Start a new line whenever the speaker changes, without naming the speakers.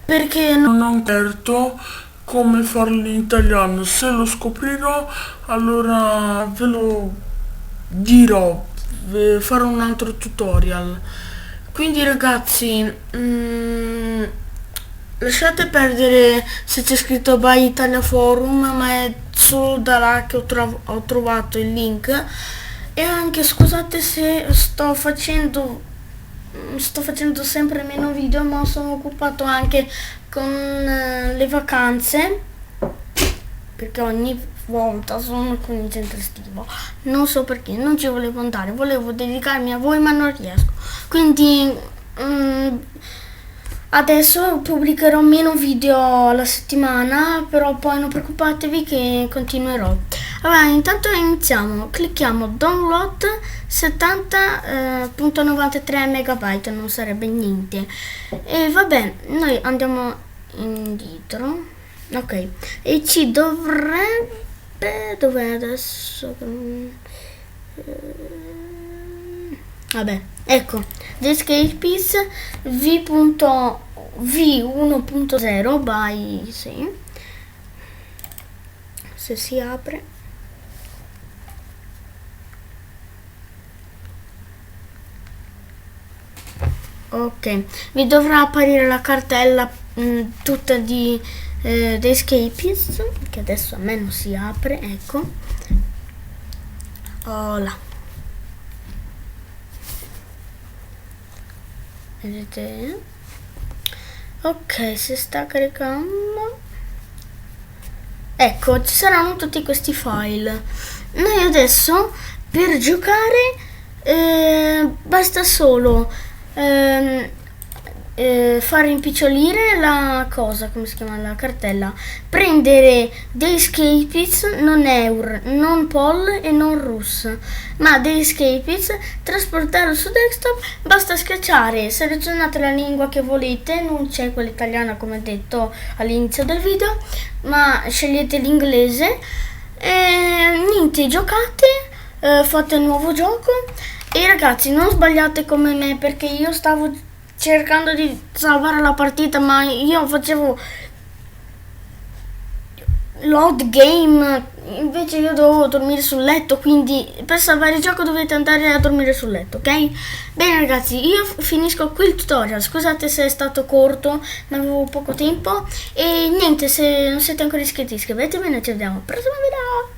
Perché non ho certo come farlo in italiano. Se lo scoprirò, allora ve lo dirò, farò un altro tutorial. Quindi ragazzi, lasciate perdere se c'è scritto By Italia Forum, ma è solo da là che ho trovato il link. E anche scusate se sto facendo sempre meno video, ma sono occupato anche con le vacanze, perché ogni volta sono con il centro estivo, non so perché, non ci volevo andare, volevo dedicarmi a voi ma non riesco, quindi adesso pubblicherò meno video alla settimana, però poi non preoccupatevi che continuerò. Allora, intanto iniziamo, clicchiamo download 70.93 megabyte, non sarebbe niente. E vabbè, noi andiamo indietro, ok, e ci dovrebbe, dov'è adesso? Vabbè, ecco, The Escapist V1.0 by, sì, se si apre. Ok, vi dovrà apparire la cartella tutta di The Escapist, che adesso a me non si apre, ecco. Oh là. Vedete? Ok, si sta caricando. Ecco, ci saranno tutti questi file. Noi adesso per giocare basta solo far rimpicciolire la cosa, come si chiama, la cartella, prendere dei escapes, non eur, non pol e non rus, ma dei escapes, trasportarlo su desktop, basta schiacciare, selezionate la lingua che volete, non c'è quella italiana come detto all'inizio del video, ma scegliete l'inglese e niente, giocate, fate il nuovo gioco. E ragazzi, non sbagliate come me, perché io stavo cercando di salvare la partita, ma io facevo load game, invece io dovevo dormire sul letto, quindi per salvare il gioco dovete andare a dormire sul letto, ok? Bene ragazzi, io finisco qui il tutorial, scusate se è stato corto, ma avevo poco tempo, e niente, se non siete ancora iscritti iscrivetevi e noi ci vediamo al prossimo video.